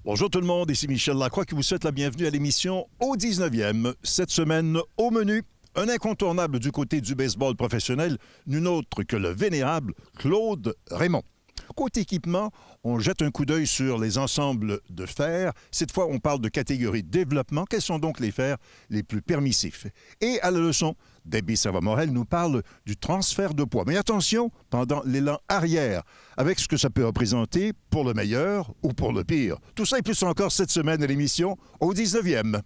Bonjour tout le monde, ici Michel Lacroix qui vous souhaite la bienvenue à l'émission au 19e. Cette semaine, au menu, un incontournable du côté du baseball professionnel, nul autre que le vénérable Claude Raymond. Côté équipement, on jette un coup d'œil sur les ensembles de fers. Cette fois, on parle de catégorie développement. Quels sont donc les fers les plus permissifs? Et à la leçon, Debbie Savamorel nous parle du transfert de poids. Mais attention, pendant l'élan arrière, avec ce que ça peut représenter pour le meilleur ou pour le pire. Tout ça et plus encore cette semaine à l'émission au 19e.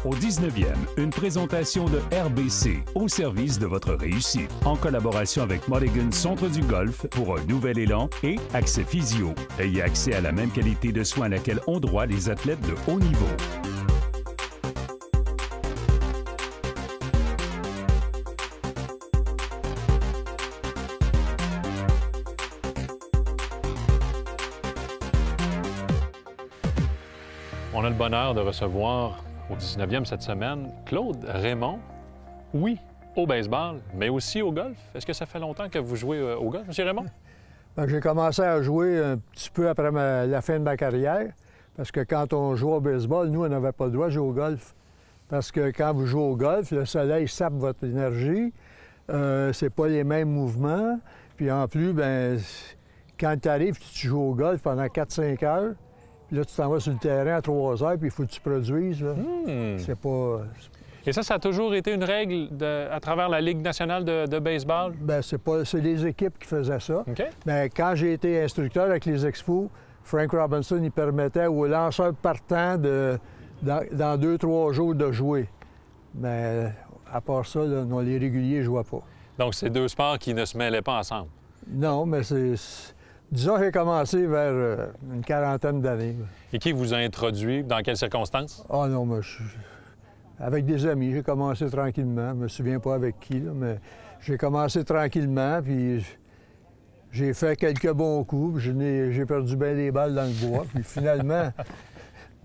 Au 19e, une présentation de RBC au service de votre réussite. En collaboration avec Mulligan Centre du Golf pour un nouvel élan et Accès Physio. Ayez accès à la même qualité de soins à laquelle ont droit les athlètes de haut niveau. On a le bonheur de recevoir au 19e cette semaine Claude Raymond, oui, au baseball, mais aussi au golf. Est-ce que ça fait longtemps que vous jouez au golf, M. Raymond? Bien, j'ai commencé à jouer un petit peu après la fin de ma carrière, parce que quand on joue au baseball, nous, on n'avait pas le droit de jouer au golf. Parce que quand vous jouez au golf, le soleil sape votre énergie, c'est pas les mêmes mouvements, puis en plus, bien, quand tu arrives, tu joues au golf pendant 4-5 heures, puis là, tu t'en vas sur le terrain à 3 heures, puis il faut que tu produises. Là. C'est pas... Et ça a toujours été une règle à travers la Ligue nationale de baseball? Bien, c'est les équipes qui faisaient ça. OK. Mais quand j'ai été instructeur avec les Expos, Frank Robinson, il permettait aux lanceurs partants dans 2-3 jours de jouer. Mais à part ça, là, non, les réguliers ne jouaient pas. Donc, c'est deux sports qui ne se mêlaient pas ensemble? Non, mais c'est... Disons que j'ai commencé vers une quarantaine d'années. Et qui vous a introduit? Dans quelles circonstances? Ah non, mais avec des amis, j'ai commencé tranquillement. Je me souviens pas avec qui, là, mais j'ai commencé tranquillement, puis j'ai fait quelques bons coups, puis j'ai perdu bien des balles dans le bois. Puis finalement,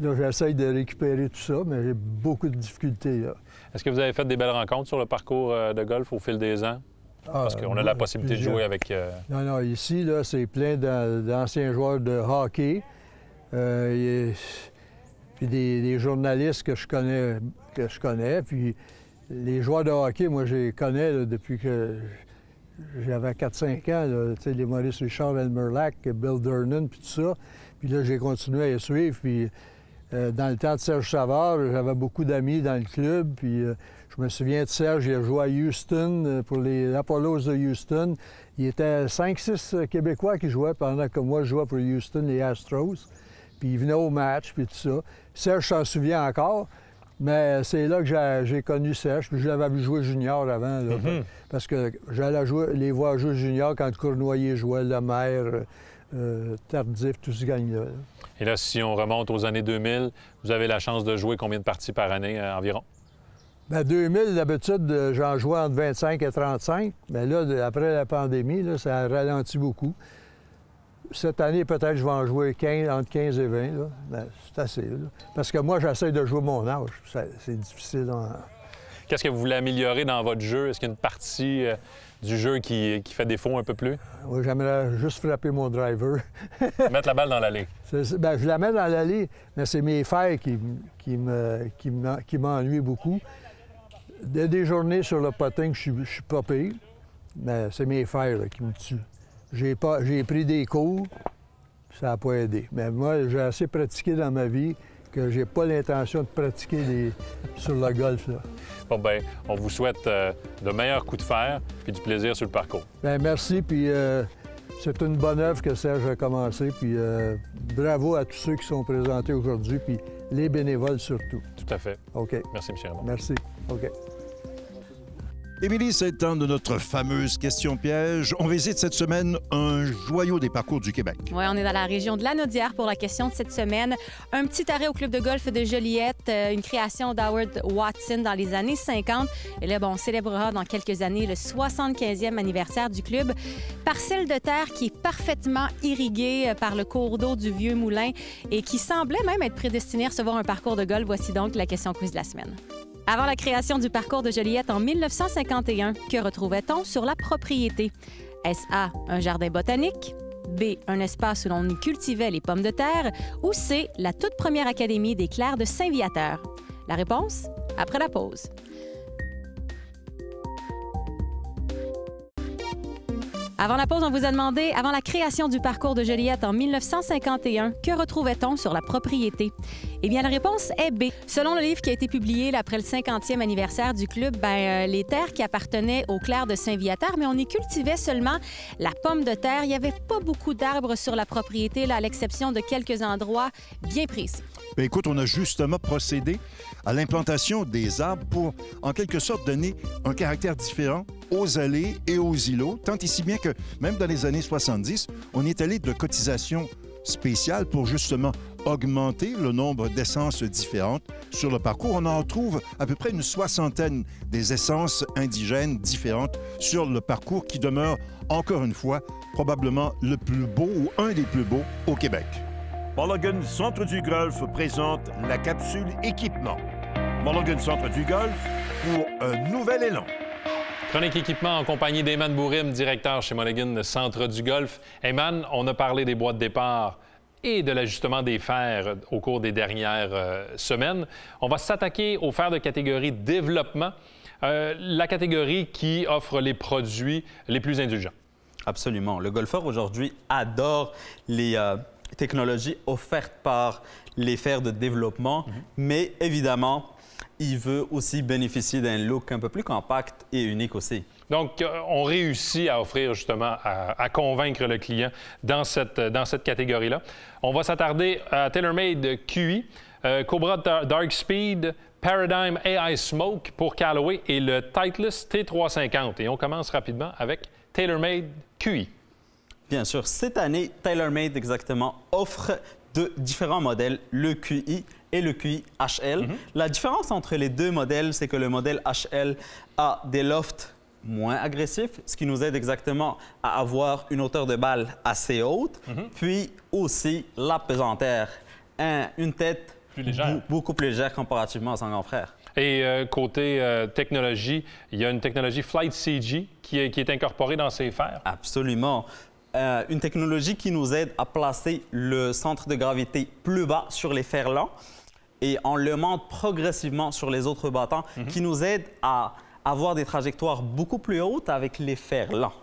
là, j'essaye de récupérer tout ça, mais j'ai beaucoup de difficultés, là. Est-ce que vous avez fait des belles rencontres sur le parcours de golf au fil des ans? Parce qu'on a la possibilité de jouer avec... Non, non, ici, là, c'est plein d'anciens joueurs de hockey. Puis des journalistes que je connais. Puis les joueurs de hockey, moi, je les connais là, depuis que j'avais 4-5 ans. Là, les Maurice Richard, Elmer Lack, Bill Durnan, puis tout ça. Puis là, j'ai continué à les suivre. Puis dans le temps de Serge Savard, j'avais beaucoup d'amis dans le club. Puis je me souviens de Serge, il a joué à Houston pour les Apollos de Houston. Il était 5-6 Québécois qui jouaient pendant que moi, je jouais pour Houston, les Astros. Puis il venait au match, puis tout ça. Serge s'en souvient encore, mais c'est là que j'ai connu Serge. Puis je l'avais vu jouer junior avant, là, parce que j'allais les voir jouer junior quand Cournoyer jouait, Lemaire, Tardif, tout ce gang-là. Et là, si on remonte aux années 2000, vous avez la chance de jouer combien de parties par année environ? Bien, 2000, d'habitude, j'en jouais entre 25 et 35. Mais là, après la pandémie, là, ça a ralenti beaucoup. Cette année, peut-être, je vais en jouer entre 15 et 20. Là. Ben, c'est assez. Là. Parce que moi, j'essaie de jouer mon âge. C'est difficile. Qu'est-ce que vous voulez améliorer dans votre jeu? Est-ce qu'il y a une partie du jeu qui fait défaut un peu plus? Oui, j'aimerais juste frapper mon driver. Mettre la balle dans l'allée. Bien, je la mets dans l'allée, mais c'est mes fers qui m'ennuient beaucoup. Il y a des journées sur le potting, je suis pas pire, mais c'est mes fers là, qui me tuent. J'ai pris des cours, ça n'a pas aidé. Mais moi, j'ai assez pratiqué dans ma vie que j'ai pas l'intention de pratiquer sur le golf. Là. Bon, bien, on vous souhaite de meilleurs coups de fer puis du plaisir sur le parcours. Bien, merci, puis c'est une bonne œuvre que Serge a commencé, puis bravo à tous ceux qui sont présentés aujourd'hui, puis les bénévoles surtout. Tout à fait. OK. Merci, M. Raymond. Merci. OK. Émilie, c'est le temps de notre fameuse question piège. On visite cette semaine un joyau des parcours du Québec. Oui, on est dans la région de Lanaudière pour la question de cette semaine. Un petit arrêt au club de golf de Joliette, une création d'Howard Watson dans les années 50. Et là, on célébrera dans quelques années le 75e anniversaire du club. Parcelle de terre qui est parfaitement irriguée par le cours d'eau du Vieux Moulin et qui semblait même être prédestinée à recevoir un parcours de golf. Voici donc la question quiz de la semaine. Avant la création du parcours de Joliette en 1951, que retrouvait-on sur la propriété? Est-ce A, un jardin botanique, B, un espace où l'on y cultivait les pommes de terre, ou C, la toute première académie des clercs de Saint-Viateur? La réponse, après la pause. Avant la pause, on vous a demandé, avant la création du parcours de Joliette en 1951, que retrouvait-on sur la propriété? Eh bien, la réponse est B. Selon le livre qui a été publié là, après le 50e anniversaire du club, les terres qui appartenaient aux clercs de Saint-Viateur, mais on y cultivait seulement la pomme de terre. Il n'y avait pas beaucoup d'arbres sur la propriété, là, à l'exception de quelques endroits bien précis. Bien, écoute, on a justement procédé à l'implantation des arbres pour, en quelque sorte, donner un caractère différent aux allées et aux îlots, tant ici bien que, même dans les années 70, on est allé de cotisations spéciales pour justement augmenter le nombre d'essences différentes sur le parcours. On en trouve à peu près une soixantaine des essences indigènes différentes sur le parcours qui demeure, encore une fois, probablement le plus beau ou un des plus beaux au Québec. Mulligan Centre du Golf présente la capsule équipement. Mulligan Centre du Golf pour un nouvel élan. Chronique équipement en compagnie d'Ayman Bourim, directeur chez Mulligan Centre du Golf. Ayman, on a parlé des boîtes de départ et de l'ajustement des fers au cours des dernières semaines. On va s'attaquer aux fers de catégorie développement, la catégorie qui offre les produits les plus indulgents. Absolument. Le golfeur aujourd'hui adore les technologies offertes par les fers de développement, mais évidemment, il veut aussi bénéficier d'un look un peu plus compact et unique aussi. Donc, on réussit à offrir justement, à convaincre le client dans cette catégorie-là. On va s'attarder à TaylorMade QI, Cobra Dark Speed, Paradigm AI Smoke pour Callaway et le Titleist T350. Et on commence rapidement avec TaylorMade QI. Bien sûr, cette année, TaylorMade exactement offre de différents modèles, le QI et le QI HL. La différence entre les deux modèles, c'est que le modèle HL a des lofts moins agressifs, ce qui nous aide exactement à avoir une hauteur de balle assez haute, puis aussi la pesanteur, une tête plus légère. Beaucoup plus légère comparativement à son grand frère. Et côté technologie, il y a une technologie Flight CG qui est incorporée dans ces fers. Absolument. Une technologie qui nous aide à placer le centre de gravité plus bas sur les fers lents et on le monte progressivement sur les autres battants qui nous aide à avoir des trajectoires beaucoup plus hautes avec les fers lents.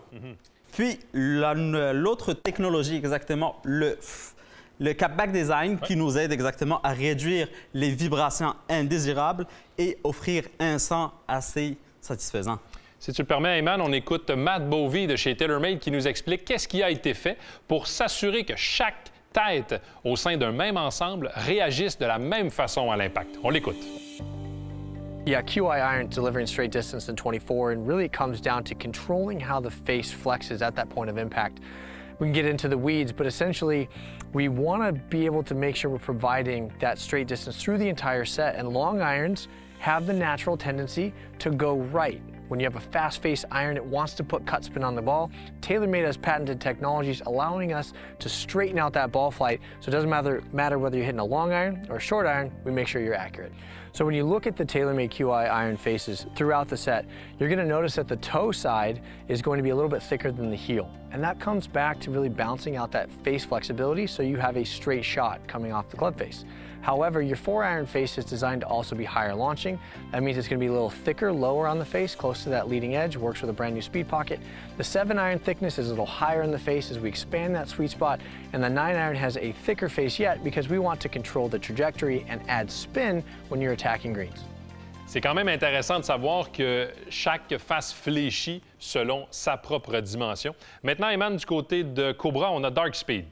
Puis, l'autre technologie exactement, le Capback Design qui nous aide exactement à réduire les vibrations indésirables et offrir un son assez satisfaisant. Si tu le permets, Ayman, on écoute Matt Bovey de chez TaylorMade qui nous explique qu'est-ce qui a été fait pour s'assurer que chaque tête au sein d'un même ensemble réagisse de la même façon à l'impact. On l'écoute. Yeah, QI iron delivering straight distance in 24, and really it comes down to controlling how the face flexes at that point of impact. We can get into the weeds, but essentially we want to be able to make sure we're providing that straight distance through the entire set, and long irons have the natural tendency to go right. When you have a fast face iron, it wants to put cut spin on the ball. TaylorMade has patented technologies allowing us to straighten out that ball flight, so it doesn't matter whether you're hitting a long iron or a short iron, we make sure you're accurate. So when you look at the TaylorMade QI iron faces throughout the set, you're going to notice that the toe side is going to be a little bit thicker than the heel. And that comes back to really balancing out that face flexibility so you have a straight shot coming off the club face. However, your 4-iron face is designed to also be higher launching. That means it's going to be a little thicker, lower on the face, close to that leading edge, works with a brand new speed pocket. The 7-iron thickness is a little higher in the face as we expand that sweet spot, and the 9-iron has a thicker face yet because we want to control the trajectory and add spin when you're attacking greens. C'est quand même intéressant de savoir que chaque face fléchit selon sa propre dimension. Maintenant, Ayman, du côté de Cobra, on a Dark Speed.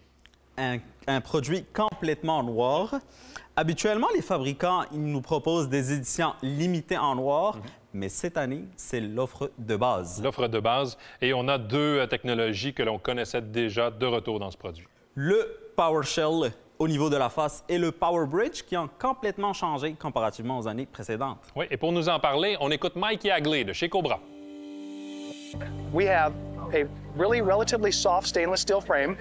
Un produit complètement noir. Habituellement, les fabricants ils nous proposent des éditions limitées en noir, mais cette année, c'est l'offre de base. L'offre de base. Et on a deux technologies que l'on connaissait déjà de retour dans ce produit. Le PowerShell au niveau de la face et le PowerBridge qui ont complètement changé comparativement aux années précédentes. Oui, et pour nous en parler, on écoute Mike Yagley de chez Cobra. We have a relatively soft stainless steel frame,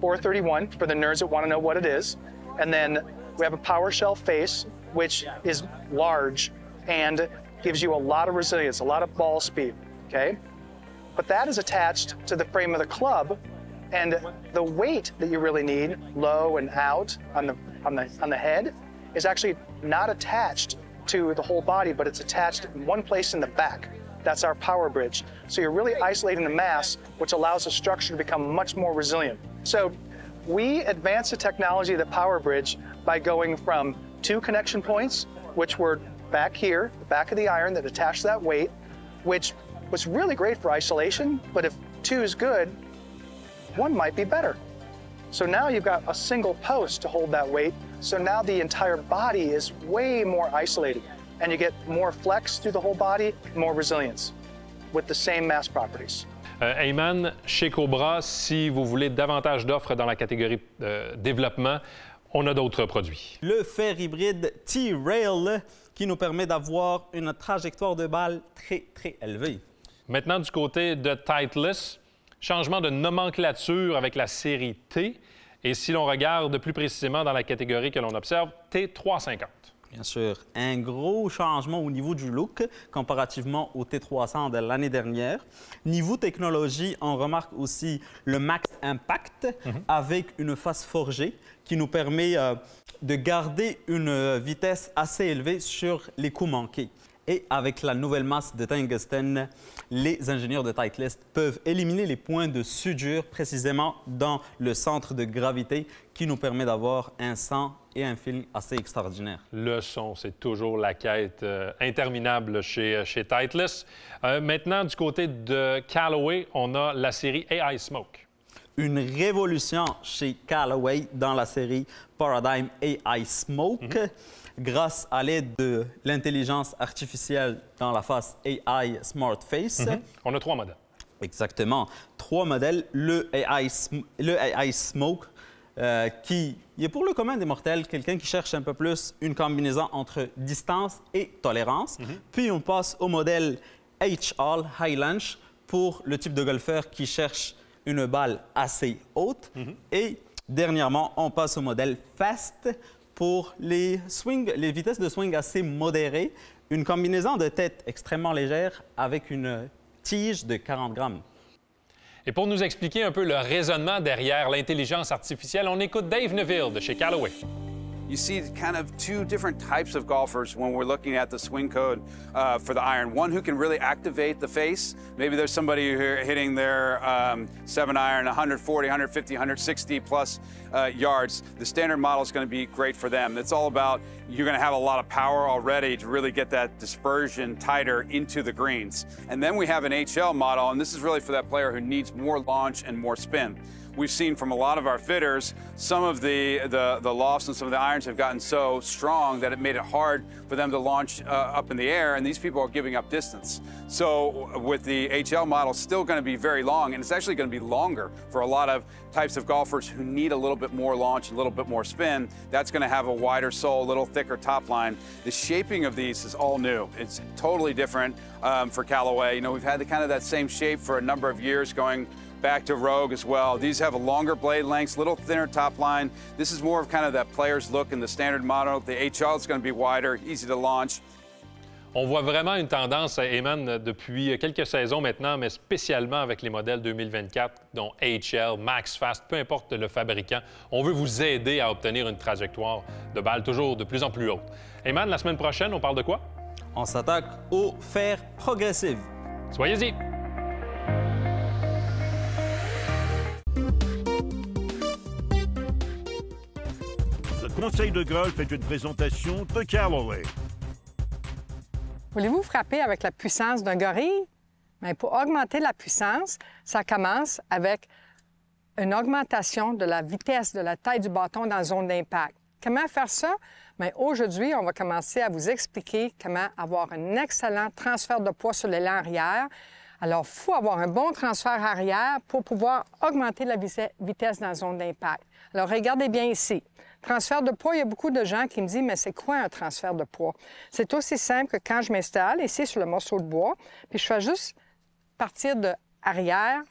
431 for the nerds that want to know what it is. And then we have a PowerShell face, which is large and gives you a lot of resilience, a lot of ball speed, okay? But that is attached to the frame of the club, And the weight that you really need, low and out on the head, is actually not attached to the whole body, but it's attached in one place in the back. That's our power bridge. So you're really isolating the mass, which allows the structure to become much more resilient. So we advanced the technology of the power bridge by going from 2 connection points, which were back here, the back of the iron that attached that weight, which was really great for isolation, but if 2 is good, 1 might be better. So now you've got a single post to hold that weight, so now the entire body is way more isolated, and you get more flex through the whole body, more resilience, with the same mass properties. Heyman, chez Cobra, si vous voulez davantage d'offres dans la catégorie développement, on a d'autres produits. Le fer hybride T-Rail qui nous permet d'avoir une trajectoire de balle très, très élevée. Maintenant, du côté de Titleist, changement de nomenclature avec la série T. Et si l'on regarde plus précisément dans la catégorie que l'on observe, T350. Bien sûr, un gros changement au niveau du look comparativement au T300 de l'année dernière. Niveau technologie, on remarque aussi le Max Impact avec une face forgée qui nous permet de garder une vitesse assez élevée sur les coups manqués. Et avec la nouvelle masse de tungstène, les ingénieurs de Titleist peuvent éliminer les points de soudure précisément dans le centre de gravité qui nous permet d'avoir un son et un feeling assez extraordinaire. Le son, c'est toujours la quête interminable chez Titleist. Maintenant, du côté de Callaway, on a la série AI Smoke. Une révolution chez Callaway dans la série Paradigm AI Smoke. Grâce à l'aide de l'intelligence artificielle dans la face AI Smart Face. On a 3 modèles. Exactement. 3 modèles. Le AI Smoke, qui est pour le commun des mortels, quelqu'un qui cherche un peu plus une combinaison entre distance et tolérance. Puis on passe au modèle HL, High Launch, pour le type de golfeur qui cherche une balle assez haute. Et dernièrement, on passe au modèle Fast, pour les vitesses de swing assez modérées, une combinaison de tête extrêmement légère avec une tige de 40 grammes. Et pour nous expliquer un peu le raisonnement derrière l'intelligence artificielle, on écoute Dave Neville de chez Callaway. You see kind of 2 different types of golfers when we're looking at the swing code for the iron. One who can really activate the face. Maybe there's somebody who hitting their 7-iron 140, 150, 160 plus yards. The standard model is going to be great for them. It's all about you're going to have a lot of power already to really get that dispersion tighter into the greens. And then we have an HL model, and this is really for that player who needs more launch and more spin. We've seen from a lot of our fitters, some of the lofts and some of the irons have gotten so strong that it made it hard for them to launch up in the air, and these people are giving up distance. So with the HL model, still going to be very long, and it's actually going to be longer for a lot of types of golfers who need a little bit more launch, a little bit more spin. That's going to have a wider sole, a little thicker top line. The shaping of these is all new. It's totally different for Callaway. You know, we've had kind of that same shape for a number of years going back to Rogue as well. These have a longer blade lengths, little thinner top line. This is more of kind of that player's look in the standard model. The HL is going to be wider, easy to launch. On voit vraiment une tendance, Heyman, depuis quelques saisons maintenant, mais spécialement avec les modèles 2024, dont HL, Max Fast, peu importe le fabricant. On veut vous aider à obtenir une trajectoire de balle toujours de plus en plus haute. Heyman, la semaine prochaine, on parle de quoi? On s'attaque au fer progressif. Soyez-y! Conseil de golf est une présentation de Callaway. Voulez-vous frapper avec la puissance d'un gorille? Bien, pour augmenter la puissance, ça commence avec une augmentation de la vitesse de la taille du bâton dans la zone d'impact. Comment faire ça? Bien, aujourd'hui, on va commencer à vous expliquer comment avoir un excellent transfert de poids sur l'élan arrière. Alors, il faut avoir un bon transfert arrière pour pouvoir augmenter la vitesse dans la zone d'impact. Alors, regardez bien ici. Transfert de poids, il y a beaucoup de gens qui me disent « Mais c'est quoi un transfert de poids? » C'est aussi simple que quand je m'installe ici sur le morceau de bois, puis je fais juste partir de arrière,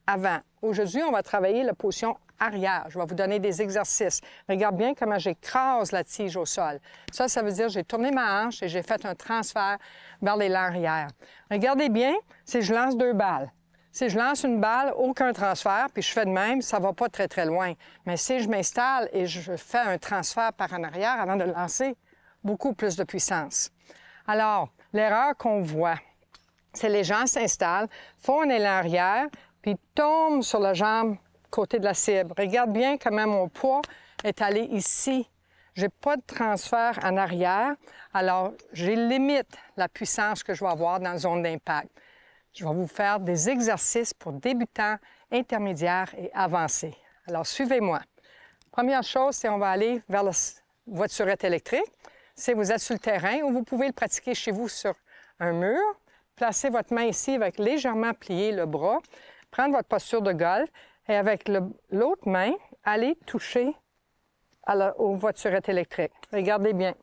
avant. Aujourd'hui, on va travailler la position arrière. Je vais vous donner des exercices. Regarde bien comment j'écrase la tige au sol. Ça veut dire que j'ai tourné ma hanche et j'ai fait un transfert vers l'élan arrière. Regardez bien, si je lance 2 balles. Si je lance une balle, aucun transfert, puis je fais de même, ça ne va pas très, très loin. Mais si je m'installe et je fais un transfert par en arrière avant de lancer, beaucoup plus de puissance. Alors, l'erreur qu'on voit, c'est les gens s'installent, font un élan arrière, puis tombent sur la jambe côté de la cible. Regarde bien comment mon poids est allé ici. Je n'ai pas de transfert en arrière, alors j'ai limite la puissance que je vais avoir dans la zone d'impact. Je vais vous faire des exercices pour débutants, intermédiaires et avancés. Alors, suivez-moi. Première chose, c'est on va aller vers la voiturette électrique. Si vous êtes sur le terrain, ou vous pouvez le pratiquer chez vous sur un mur, placez votre main ici avec légèrement plié le bras, prendre votre posture de golf et avec l'autre main, allez toucher aux voiturettes électriques. Regardez bien.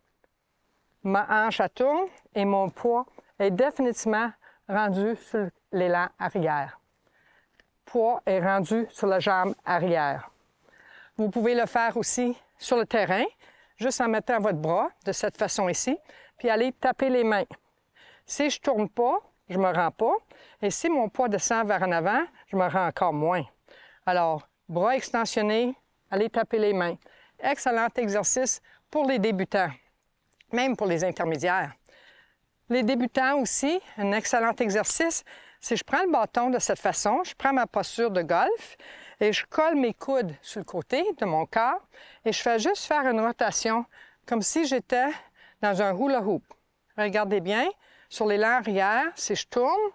Ma hanche, elle tourne et mon poids est définitivement rendu sur l'élan arrière. Poids est rendu sur la jambe arrière. Vous pouvez le faire aussi sur le terrain, juste en mettant votre bras de cette façon ici, puis aller taper les mains. Si je ne tourne pas, je ne me rends pas. Et si mon poids descend vers en avant, je me rends encore moins. Alors, bras extensionnés, allez taper les mains. Excellent exercice pour les débutants, même pour les intermédiaires. Les débutants aussi, un excellent exercice, c'est je prends le bâton de cette façon, je prends ma posture de golf et je colle mes coudes sur le côté de mon corps et je fais juste faire une rotation comme si j'étais dans un hula hoop. Regardez bien, sur l'élan arrière, si je tourne,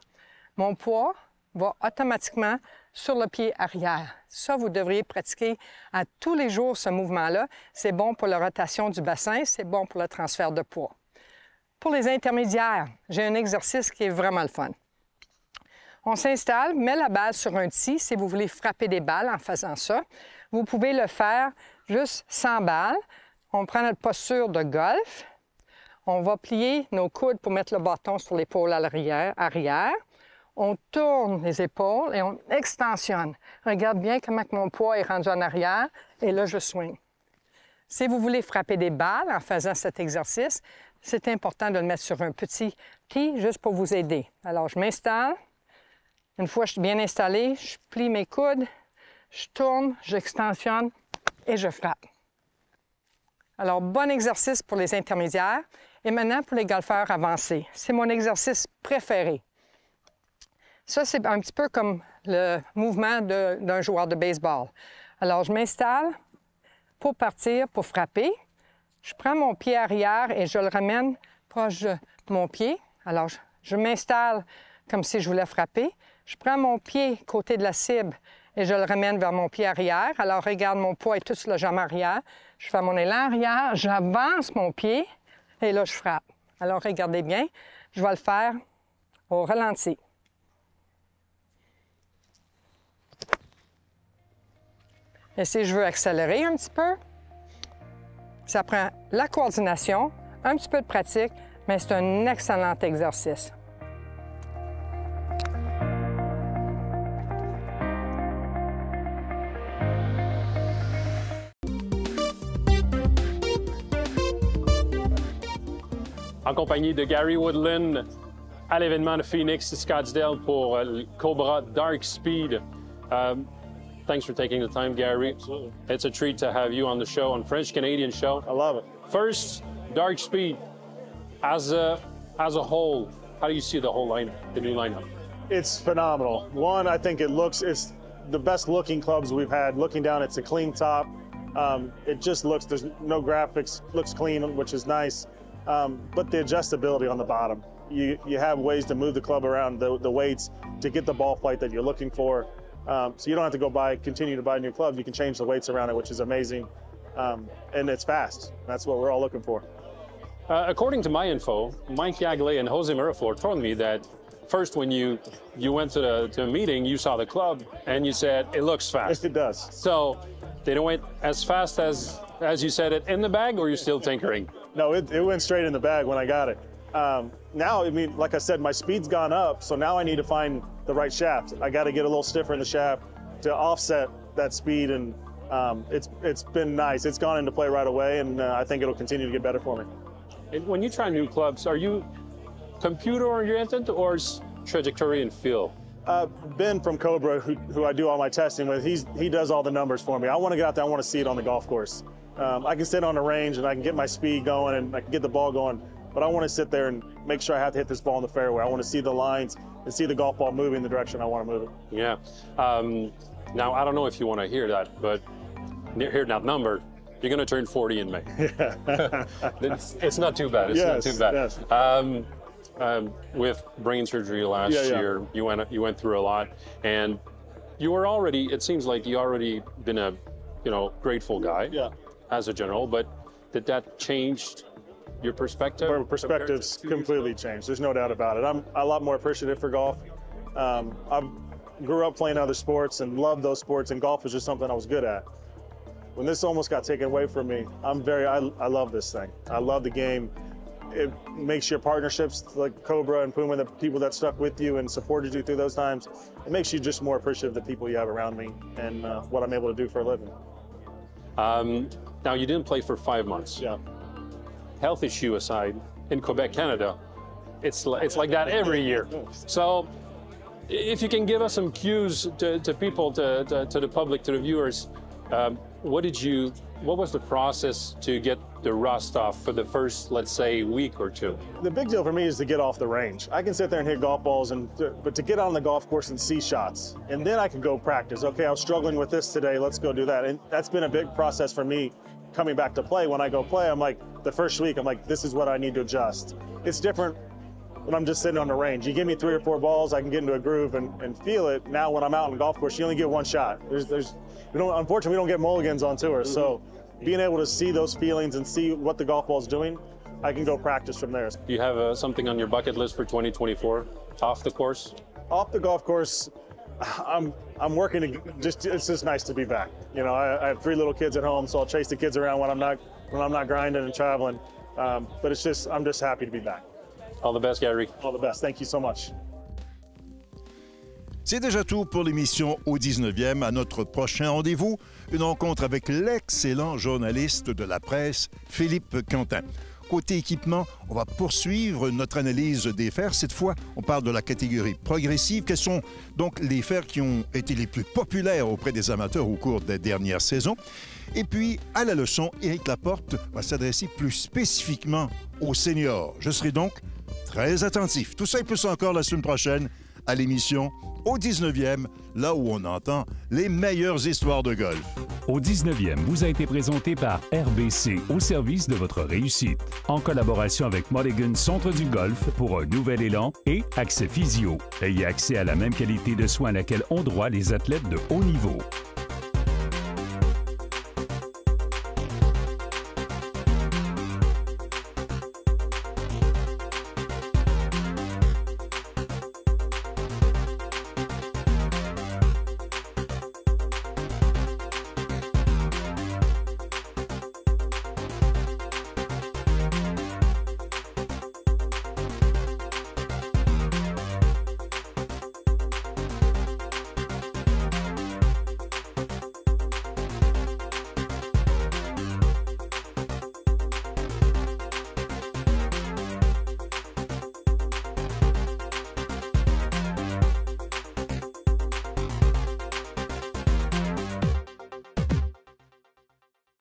mon poids va automatiquement sur le pied arrière. Ça, vous devriez pratiquer à tous les jours ce mouvement-là. C'est bon pour la rotation du bassin, c'est bon pour le transfert de poids. Pour les intermédiaires, j'ai un exercice qui est vraiment le fun. On s'installe, met la balle sur un tee si vous voulez frapper des balles en faisant ça. Vous pouvez le faire juste sans balle. On prend notre posture de golf. On va plier nos coudes pour mettre le bâton sur l'épaule arrière. On tourne les épaules et on extensionne. Regarde bien comment mon poids est rendu en arrière et là, je swing. Si vous voulez frapper des balles en faisant cet exercice, c'est important de le mettre sur un petit tee juste pour vous aider. Alors, je m'installe. Une fois que je suis bien installé, je plie mes coudes, je tourne, j'extensionne et je frappe. Alors, bon exercice pour les intermédiaires. Et maintenant, pour les golfeurs avancés. C'est mon exercice préféré. Ça, c'est un petit peu comme le mouvement d'un joueur de baseball. Alors, je m'installe pour partir, pour frapper. Je prends mon pied arrière et je le ramène proche de mon pied. Alors, je m'installe comme si je voulais frapper. Je prends mon pied côté de la cible et je le ramène vers mon pied arrière. Alors, regarde, mon poids est tout sur la jambe arrière. Je fais mon élan arrière, j'avance mon pied et là, je frappe. Alors, regardez bien, je vais le faire au ralenti. Et si je veux accélérer un petit peu, ça prend la coordination, un petit peu de pratique, mais c'est un excellent exercice. En compagnie de Gary Woodland à l'événement de Phoenix Scottsdale pour le Cobra Dark Speed. Thanks for taking the time, Gary. Absolutely. It's a treat to have you on the show, on French-Canadian show. I love it. First, Dark Speed. As a whole, how do you see the whole lineup, the new lineup? It's phenomenal. One, I think it's the best looking clubs we've had. Looking down, it's a clean top. It just looks, there's no graphics, looks clean, which is nice. But the adjustability on the bottom. You have ways to move the club around, the weights, to get the ball flight that you're looking for. So you don't have to continue to buy new clubs. You can change the weights around it, which is amazing. And it's fast. That's what we're all looking for. According to my info, Mike Yagley and Jose Mirafor told me that first when you went to a meeting, you saw the club and you said, it looks fast. Yes, it does. So they don't went as fast as you said it in the bag, or you're still tinkering? No, it went straight in the bag when I got it. Now, I mean, like I said, my speed's gone up, so now I need to find the right shaft. I got to get a little stiffer in the shaft to offset that speed, and it's been nice. It's gone into play right away, and I think it'll continue to get better for me. And when you try new clubs, are you computer-oriented or trajectory and feel? Ben from Cobra, who I do all my testing with, he does all the numbers for me. I want to get out there, I want to see it on the golf course. I can sit on the range and I can get my speed going and I can get the ball going, but I want to sit there and make sure I have to hit this ball in the fairway. I want to see the lines and see the golf ball moving in the direction I want to move it. Yeah. Now, I don't know if you want to hear that, but hearing that number, you're going to turn 40 in May. Yeah. It's not too bad. It's not too bad. Yes. With brain surgery last year, you went through a lot, and you were already, it seems like you already been a, grateful guy as a general, but did that change your perspective? My perspective's completely changed. There's no doubt about it. I'm a lot more appreciative for golf. I grew up playing other sports and loved those sports, and golf was just something I was good at. When this almost got taken away from me, I love this thing. I love the game. It makes your partnerships like Cobra and Puma, the people that stuck with you and supported you through those times, it makes you just more appreciative of the people you have around me and what I'm able to do for a living. Now, you didn't play for 5 months. Yeah. Health issue aside, in Quebec, Canada, it's like that every year. So if you can give us some cues to people, to the public, to the viewers, what was the process to get the rust off for the first, let's say, week or two? The big deal for me is to get off the range. I can sit there and hit golf balls, but to get on the golf course and see shots, and then I can go practice. Okay, I was struggling with this today, let's go do that. And that's been a big process for me coming back to play. When I go play, I'm like, the first week, I'm like, this is what I need to adjust. It's different when I'm just sitting on the range. You give me 3 or 4 balls, I can get into a groove and feel it. Now when I'm out on the golf course, you only get 1 shot. Unfortunately, we don't get mulligans on tour, so being able to see those feelings and see what the golf ball's doing, I can go practice from there. Do you have something on your bucket list for 2024 off the course? Off the golf course, I'm working to it's just nice to be back. I have 3 little kids at home, so I'll chase the kids around when I'm not grinding and traveling. But I'm just happy to be back. All the best, Gary. All the best. Thank you so much. C'est déjà tout pour l'émission au 19e. À notre prochain rendez-vous, une rencontre avec l'excellent journaliste de la presse, Philippe Quentin. Côté équipement, on va poursuivre notre analyse des fers. Cette fois, on parle de la catégorie progressive. Quels sont donc les fers qui ont été les plus populaires auprès des amateurs au cours des dernières saisons? Et puis, à la leçon, Éric Laporte va s'adresser plus spécifiquement aux seniors. Je serai donc très attentif. Tout ça et plus encore la semaine prochaine à l'émission au 19e, là où on entend les meilleures histoires de golf. Au 19e vous a été présenté par RBC, au service de votre réussite. En collaboration avec Mulligan Centre du Golf pour un nouvel élan et Accès Physio. Ayez accès à la même qualité de soins à laquelle ont droit les athlètes de haut niveau.